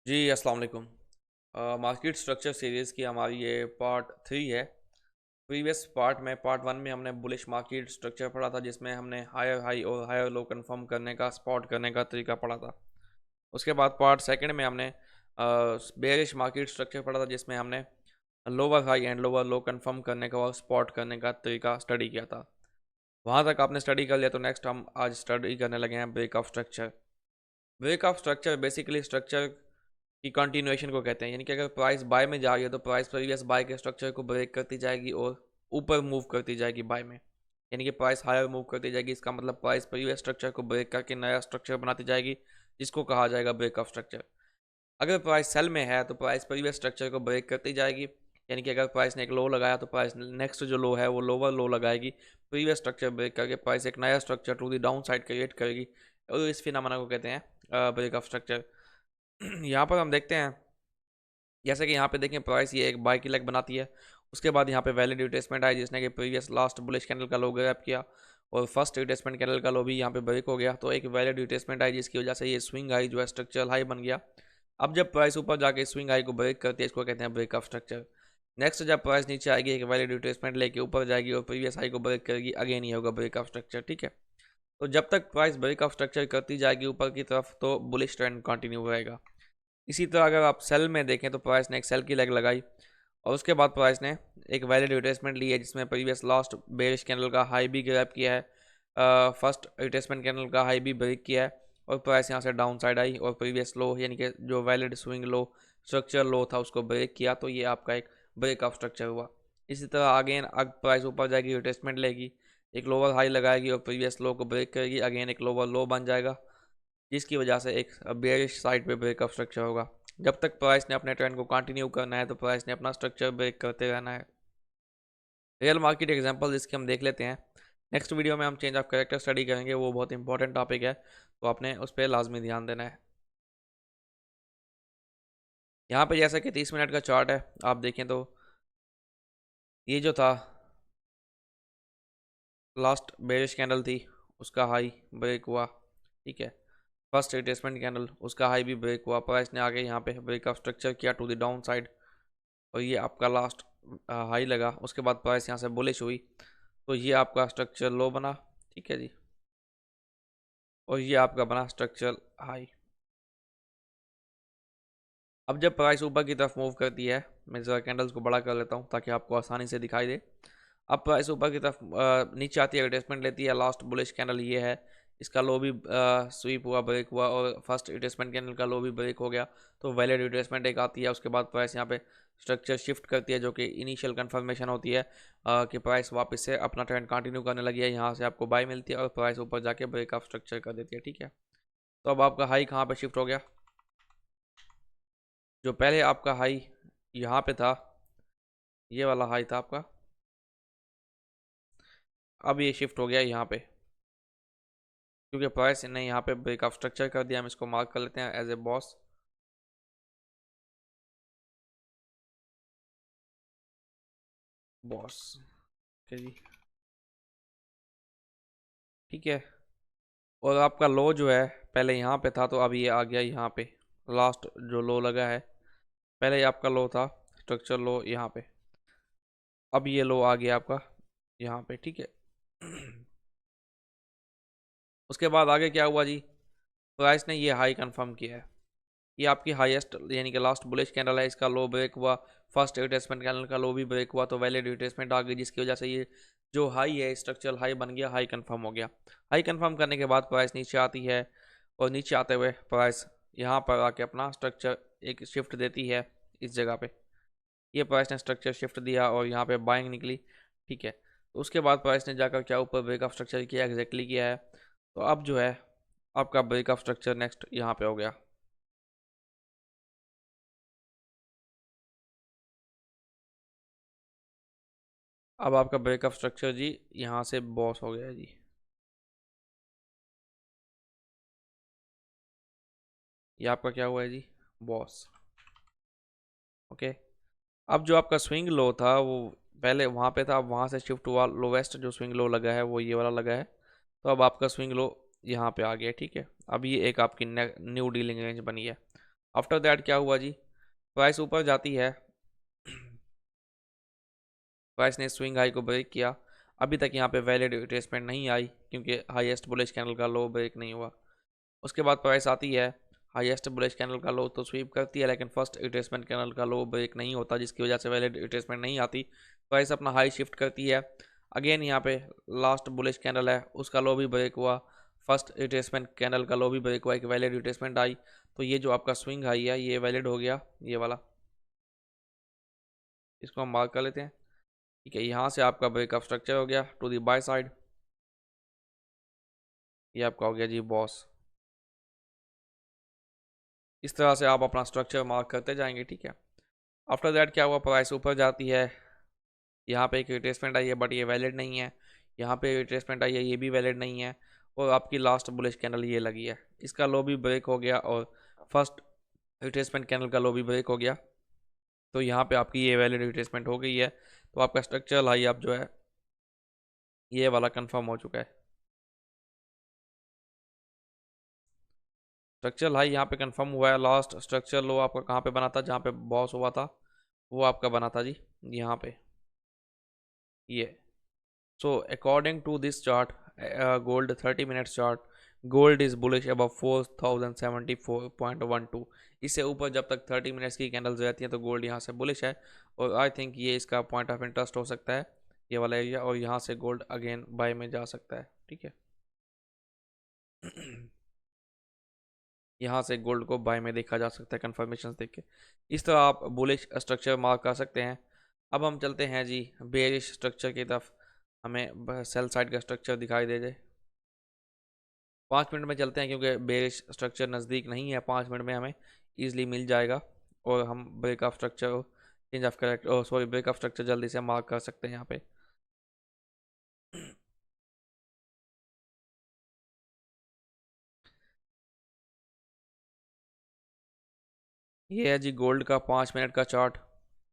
जी अस्सलाम वालेकुम। Market structure series की हमारी ये पार्ट 3 है। प्रीवियस पार्ट 1 में हमने बुलिश मार्केट स्ट्रक्चर पढ़ा था, जिसमें हमने हायर हाई और हायर लो कंफर्म करने का, स्पॉट करने का तरीका पढ़ा था। उसके बाद पार्ट सेकंड में हमने बेरिश मार्केट स्ट्रक्चर पढ़ा था, जिसमें हमने lower high and lower low confirm करने का और स्पॉट करने का तरीका स्टडी किया था। वहाँ तक आपने स्टडी कर लिया, तो नेक्स्ट हम आज स्टडी करने लगे हैं break of structure. Break of structure basically structure की कंटिन्यूएशन को कहते हैं, यानी कि अगर प्राइस बाय में जा रही है तो प्राइस प्रीवियस बाय के स्ट्रक्चर को ब्रेक करती जाएगी और ऊपर मूव करती जाएगी बाय में, यानी कि प्राइस हायर मूव करती जाएगी। इसका मतलब प्राइस प्रीवियस स्ट्रक्चर को ब्रेक करके नया स्ट्रक्चर बनाती जाएगी, जिसको कहा जाएगा ब्रेक ऑफ स्ट्रक्चर। अगर प्राइस सेल में है तो प्राइस प्रीवियस स्ट्रक्चर को ब्रेक करती जाएगी, यानी कि अगर प्राइस ने एक लो लगाया तो प्राइस नेक्स्ट जो लो है वो लोअर लो लगाएगी, प्रीवियस स्ट्रक्चर ब्रेक करके प्राइस एक नया structure to the down side create करेगी, और इस फिनोमेना को कहते हैं ब्रेक ऑफ स्ट्रक्चर। यहाँ पर हम देखते हैं, जैसे कि यहाँ पे देखें प्राइस ये एक बाय की लेग बनाती है। उसके बाद यहाँ पे वैलिड रिट्रेसमेंट आई, जिसने कि प्रीवियस लास्ट बुलिश कैंडल का लो ग्रैब किया, और फर्स्ट रिट्रेसमेंट कैंडल का लो भी यहाँ पे ब्रेक हो गया, तो एक वैलिड रिट्रेसमेंट आई, जिसकी वजह से ये स्विंग हाई जो है स्ट्रक्चरल हाई बन गया। अब जब प्राइस ऊपर जाके स्विंग हाई को ब्रेक करती है, इसको कहते हैं ब्रेक ऑफ स्ट्रक्चर। नेक्स्ट जब प्राइस नीचे आएगी, एक वैलिड रिट्रेसमेंट लेके ऊपर जाएगी और प्रीवियस हाई को ब्रेक करेगी, अगेन ये होगा ब्रेक ऑफ स्ट्रक्चर। ठीक है, तो जब तक प्राइस ब्रेक ऑफ स्ट्रक्चर करती जाएगी ऊपर की तरफ, तो बुलिश ट्रेंड कंटिन्यू रहेगा। इसी तरह अगर आप सेल में देखें तो प्राइस ने एक सेल की लेग लगाई, और उसके बाद प्राइस ने एक वैलिड रिट्रेसमेंट ली है, जिसमें प्रीवियस लास्ट बेरिश कैंडल का हाई भी ग्रैब किया है, फर्स्ट रिट्रेसमेंट कैंडल का हाई भी ब्रेक किया है, और प्राइस यहाँ से डाउन साइड आई और प्रीवियस लो यानी कि जो वैलिड स्विंग लो स्ट्रक्चर लो था उसको ब्रेक किया, तो ये आपका एक ब्रेक ऑफ स्ट्रक्चर हुआ। इसी तरह अगेन अग प्राइस ऊपर जाएगी, रिट्रेसमेंट लेगी, एक लोअर हाई लगाएगी और प्रीवियस लो को ब्रेक करेगी, अगेन एक लोअर लो बन जाएगा, जिसकी वजह से एक बेयरिश साइड पे ब्रेक ऑफ स्ट्रक्चर होगा। जब तक प्राइस ने अपने ट्रेंड को कंटिन्यू करना है तो प्राइस ने अपना स्ट्रक्चर ब्रेक करते रहना है। रियल मार्केट एग्जांपल जिसके हम देख लेते हैं। नेक्स्ट वीडियो में हम चेंज ऑफ कैरेक्टर स्टडी करेंगे, वो बहुत इंपॉर्टेंट टॉपिक है, तो आपने उस पर लाजमी ध्यान देना है। यहाँ पे जैसा कि 30 मिनट का चार्ट है, आप देखें तो ये जो था लास्ट बेरिश कैंडल थी, उसका हाई ब्रेक हुआ। ठीक है, फर्स्ट रिट्रेसमेंट कैंडल उसका हाई भी ब्रेक हुआ, प्राइस ने आगे यहाँ पे ब्रेक ऑफ स्ट्रक्चर किया टू द डाउन साइड, और ये आपका लास्ट हाई लगा। उसके बाद प्राइस यहाँ से बुलिश हुई, तो ये आपका स्ट्रक्चर लो बना। ठीक है जी, और ये आपका बना स्ट्रक्चर हाई। अब जब प्राइस ऊपर की तरफ मूव करती है, मैं ज़रा कैंडल्स को बड़ा कर लेता हूँ ताकि आपको आसानी से दिखाई दे। अब प्राइस ऊपर की तरफ नीचे आती है, रिट्रेसमेंट लेती है, लास्ट बुलिश कैंडल ये है, इसका लो भी स्वीप हुआ, ब्रेक हुआ, और फर्स्ट रिट्रेसमेंट कैंडल का लो भी ब्रेक हो गया, तो वैलिड रिट्रेसमेंट एक आती है। उसके बाद प्राइस यहाँ पे स्ट्रक्चर शिफ्ट करती है, जो कि इनिशियल कंफर्मेशन होती है कि प्राइस वापस से अपना ट्रेंड कंटिन्यू करने लगी है। यहाँ से आपको बाय मिलती है और प्राइस ऊपर जाके ब्रेक ऑफ स्ट्रक्चर कर देती है। ठीक है, तो अब आपका हाई कहाँ पे शिफ्ट हो गया? जो पहले आपका हाई यहाँ पे था, ये वाला हाई था आपका, अब ये शिफ्ट हो गया यहाँ पे, क्योंकि प्राइस ने यहाँ पे ब्रेक ऑफ स्ट्रक्चर कर दिया। हम इसको मार्क कर लेते हैं एज ए बॉस। बॉस जी, ठीक है। और आपका लो जो है पहले यहाँ पे था, तो अब ये आ गया यहाँ पे, लास्ट जो लो लगा है, पहले आपका लो था स्ट्रक्चर लो यहाँ पे, अब ये लो आ गया आपका यहाँ पे। ठीक है, उसके बाद आगे क्या हुआ जी? प्राइस ने ये हाई कंफर्म किया है, ये आपकी हाईएस्ट यानी कि लास्ट बुलिश कैंडल है, इसका लो ब्रेक हुआ, फर्स्ट रिट्रेसमेंट कैंडल का लो भी ब्रेक हुआ, तो वैलिड रिट्रेसमेंट आ गई, जिसकी वजह से ये जो हाई है स्ट्रक्चरल हाई बन गया, हाई कंफर्म हो गया। हाई कंफर्म करने के बाद प्राइस नीचे आती है, और नीचे आते हुए प्राइस यहाँ पर आके अपना स्ट्रक्चर एक शिफ्ट देती है इस जगह पे। ये प्राइस ने स्ट्रक्चर शिफ्ट दिया और यहाँ पे बाइंग निकली। ठीक है, तो उसके बाद प्राइस ने जाकर क्या ऊपर ब्रेक ऑफ स्ट्रक्चर किया, एग्जैक्टली किया है। तो अब जो है आपका ब्रेक ऑफ स्ट्रक्चर नेक्स्ट यहाँ पे हो गया। अब आपका ब्रेक ऑफ स्ट्रक्चर जी यहाँ से बॉस हो गया जी, ये आपका क्या हुआ है जी? बॉस। ओके, अब जो आपका स्विंग लो था वो पहले वहाँ पे था, अब वहाँ से शिफ्ट हुआ, लोवेस्ट जो स्विंग लो लगा है वो ये वाला लगा है, तो अब आपका स्विंग लो यहाँ पे आ गया। ठीक है, अब ये एक आपकी न्यू डीलिंग रेंज बनी है। आफ्टर दैट क्या हुआ जी, प्राइस ऊपर जाती है, प्राइस ने स्विंग हाई को ब्रेक किया। अभी तक यहाँ पे वैलिड रिट्रेसमेंट नहीं आई क्योंकि हाईएस्ट बुलिश कैंडल का लो ब्रेक नहीं हुआ। उसके बाद प्राइस आती है, हाईएस्ट बुलिश कैंडल का लो तो स्वीप करती है, लेकिन फर्स्ट रिट्रेसमेंट कैंडल का लो ब्रेक नहीं होता, जिसकी वजह से वैलिड रिट्रेसमेंट नहीं आती। प्राइस अपना हाई शिफ्ट करती है। अगेन यहाँ पे लास्ट बुलिश कैंडल है, उसका लो भी ब्रेक हुआ, फर्स्ट रिट्रेसमेंट कैंडल का लो भी ब्रेक हुआ, एक वैलिड रिट्रेसमेंट आई। तो ये जो आपका स्विंग हाई है ये वैलिड हो गया, ये वाला, इसको हम मार्क कर लेते हैं। ठीक है, यहाँ से आपका ब्रेकअप स्ट्रक्चर हो गया टू दी बाय साइड, ये आपका हो गया जी बॉस। इस तरह से आप अपना स्ट्रक्चर मार्क करते जाएंगे। ठीक है, आफ्टर दैट क्या हुआ, प्राइस ऊपर जाती है, यहाँ पे एक रिट्रेसमेंट आई है बट ये वैलिड नहीं है, यहाँ पे रिट्रेसमेंट आई है ये भी वैलिड नहीं है, और आपकी लास्ट बुलिश कैंडल ये लगी है, इसका लो भी ब्रेक हो गया और फर्स्ट रिट्रेसमेंट कैंडल का लो भी ब्रेक हो गया। तो यहाँ पे आपकी ये वैलिड रिट्रेसमेंट हो गई है, तो आपका स्ट्रक्चरल हाई आप जो है ये वाला कंफर्म हो चुका है। स्ट्रक्चरल हाई यहाँ पे कंफर्म हुआ है। लास्ट स्ट्रक्चर लो आपका कहाँ पे बना था, जहाँ पे बॉस हुआ था वो आपका बना था जी यहाँ पे, ये। So according to this chart, gold 30 minutes chart, gold is bullish above 4074.12। इससे ऊपर जब तक 30 मिनट्स की कैंडल्स रहती हैं तो गोल्ड यहाँ से बुलिश है, और आई थिंक ये इसका पॉइंट ऑफ इंटरेस्ट हो सकता है, ये वाला एरिया, और यहाँ से गोल्ड अगेन बाय में जा सकता है। ठीक है, यहाँ से गोल्ड को बाय में देखा जा सकता है कंफर्मेशन देख के। इस तरह आप बुलिश स्ट्रक्चर मार्क कर सकते हैं। अब हम चलते हैं जी बेरिश स्ट्रक्चर की तरफ, हमें सेल साइड का स्ट्रक्चर दिखाई दे जाए। 5 मिनट में चलते हैं क्योंकि बेरिश स्ट्रक्चर नज़दीक नहीं है, 5 मिनट में हमें ईजिली मिल जाएगा, और हम break of structure change of correct sorry break of structure जल्दी से मार्क कर सकते हैं यहाँ पे। ये है जी गोल्ड का 5 मिनट का चार्ट,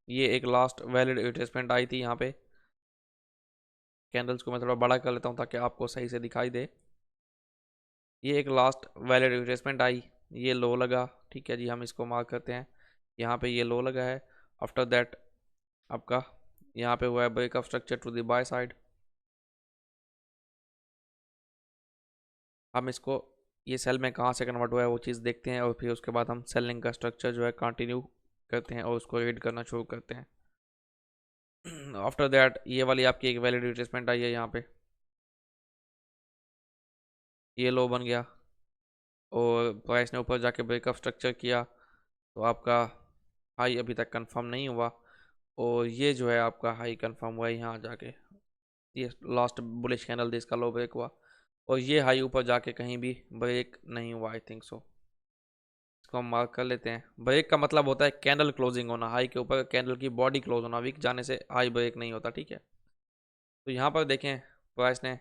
ये एक लास्ट वैलिड रिट्रेसमेंट आई थी यहाँ पे। कैंडल्स को मैं थोड़ा बड़ा कर लेता हूँ ताकि आपको सही से दिखाई दे। ये एक लास्ट वैलिड रिट्रेसमेंट आई, ये लो लगा। ठीक है जी, हम इसको मार्क करते हैं, यहाँ पे ये लो लगा है। आफ्टर दैट आपका यहाँ पे हुआ है break of structure to the buy side. हम इसको ये सेल में कहाँ से कन्वर्ट हुआ है वो चीज़ देखते हैं, और फिर उसके बाद हम सेलिंग का स्ट्रक्चर जो है कंटिन्यू करते हैं और उसको रीड करना शुरू करते हैं। आफ्टर दैट ये वाली आपकी एक वैलिड रिट्रेसमेंट आई है यहाँ पे, ये लो बन गया, और प्राइस ने ऊपर जाके ब्रेकअप स्ट्रक्चर किया, तो आपका हाई अभी तक कंफर्म नहीं हुआ, और ये जो है आपका हाई कंफर्म हुआ है यहाँ जाके, ये लास्ट बुलिश कैंडल थी इसका लो ब्रेक हुआ, और ये हाई ऊपर जाके कहीं भी ब्रेक नहीं हुआ, आई थिंक सो। इसको हम मार्क कर लेते हैं। ब्रेक का मतलब होता है कैंडल क्लोजिंग होना, हाई के ऊपर कैंडल की बॉडी क्लोज होना, वीक जाने से हाई ब्रेक नहीं होता। ठीक है, तो यहाँ पर देखें प्राइस ने,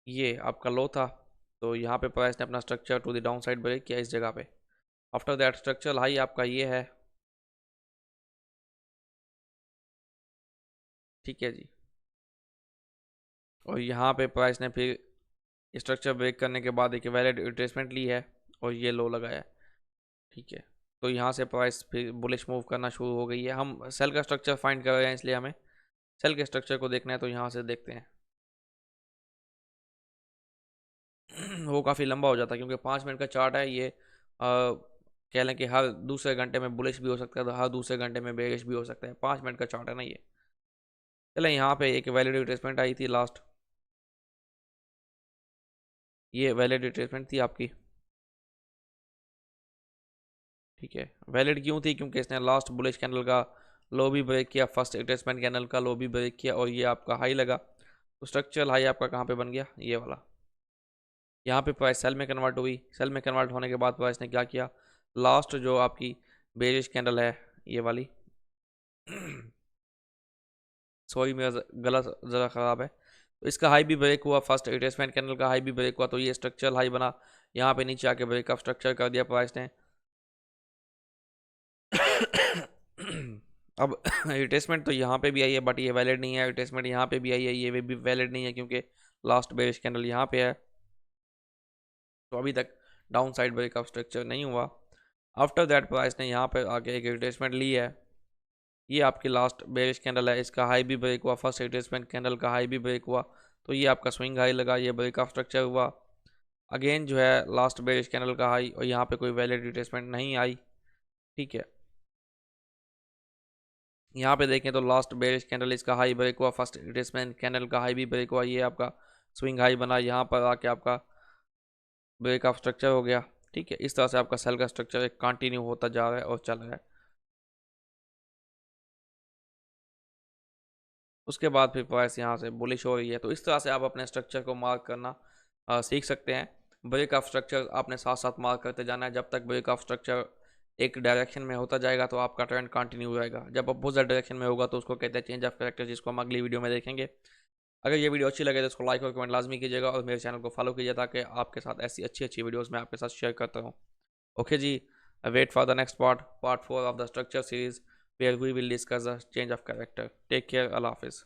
ये आपका लो था, तो यहाँ पे प्राइस ने अपना structure to the down side break किया इस जगह पे। आफ्टर दैट स्ट्रक्चरल हाई आपका ये है। ठीक है जी, और यहाँ पे प्राइस ने फिर स्ट्रक्चर ब्रेक करने के बाद एक वैलिड रिट्रेसमेंट ली है और ये लो लगाया है। ठीक है, तो यहाँ से प्राइस फिर बुलिश मूव करना शुरू हो गई है। हम सेल का स्ट्रक्चर फाइंड कर रहे हैं, इसलिए हमें सेल के स्ट्रक्चर को देखना है, तो यहाँ से देखते हैं। वो काफ़ी लंबा हो जाता है क्योंकि 5 मिनट का चार्ट है ये, कह लें कि हर दूसरे घंटे में बुलिश भी हो सकता है, तो हर दूसरे घंटे में बेरिश भी हो सकता है। 5 मिनट का चार्ट है ना ये। चलें, यहाँ पे एक वैलिड रिट्रेसमेंट आई थी लास्ट, ये वैलिड रिट्रेसमेंट थी आपकी। ठीक है, वैलिड क्यों थी, क्योंकि इसने लास्ट बुलिश कैंडल का लो भी ब्रेक किया, फर्स्ट रिट्रेसमेंट कैंडल का लो भी ब्रेक किया, और ये आपका हाई लगा। तो स्ट्रक्चरल हाई आपका कहाँ पे बन गया, ये वाला। यहाँ पे प्राइस सेल में कन्वर्ट हुई, सेल में कन्वर्ट होने के बाद प्राइस ने क्या किया, लास्ट जो आपकी बेरिश कैंडल है ये वाली, सॉरी मेरा गला ज़रा ख़राब है, तो इसका हाई भी ब्रेक हुआ, फर्स्ट रिट्रेसमेंट कैंडल का हाई भी ब्रेक हुआ, तो ये स्ट्रक्चरल हाई बना। यहाँ पे नीचे आके ब्रेक ऑफ स्ट्रक्चर कर दिया प्राइस ने। अब रिट्रेसमेंट तो यहाँ पे भी आई है बट ये वैलिड नहीं है, रिट्रेसमेंट यहाँ पे भी आई है, ये भी वैलिड नहीं है क्योंकि लास्ट बेरिश कैंडल यहाँ पे है, तो अभी तक down side break of structure नहीं हुआ। आफ्टर दैट प्राइस ने यहाँ पे आके एक रिट्रेसमेंट ली है। ये आपकी लास्ट बेरिश कैंडल है, इसका हाई भी ब्रेक हुआ, फर्स्ट रिट्रेसमेंट कैंडल का हाई भी ब्रेक हुआ, तो ये आपका स्विंग हाई लगा, ये ब्रेक ऑफ स्ट्रक्चर हुआ। अगेन जो है लास्ट बेरिश कैंडल का हाई, और यहाँ पे कोई वैलिड रिट्रेसमेंट नहीं आई। ठीक है, यहाँ पे देखें तो लास्ट बेरिश कैंडल इसका हाई ब्रेक हुआ, फर्स्ट रिट्रेसमेंट कैंडल का हाई भी ब्रेक हुआ, ये आपका स्विंग हाई बना, यहाँ पर आके आपका ब्रेक ऑफ स्ट्रक्चर हो गया। ठीक है, इस तरह से आपका सेल का स्ट्रक्चर एक कंटिन्यू होता जा रहा है और चल रहा है। उसके बाद फिर प्राइस यहाँ से बुलिश हो रही है, तो इस तरह से आप अपने स्ट्रक्चर को मार्क करना सीख सकते हैं। ब्रेक ऑफ स्ट्रक्चर आपने साथ साथ मार्क करते जाना है, जब तक ब्रेक ऑफ स्ट्रक्चर एक डायरेक्शन में होता जाएगा तो आपका ट्रेंड कंटिन्यू रहेगा। जब अपोजिट डायरेक्शन में होगा तो उसको कहते हैं चेंज ऑफ कैरेक्टर, जिसको हम अगली वीडियो में देखेंगे। अगर ये वीडियो अच्छी लगे तो इसको लाइक और कमेंट लाजमी कीजिएगा, और मेरे चैनल को फॉलो कीजिए ताकि आपके साथ ऐसी अच्छी अच्छी वीडियोज़ मैं आपके साथ शेयर करता हूँ। ओके जी, wait for the next part 4 of the structure series, where we will discuss the change of character. Take care, अल्लाह हाफिज़।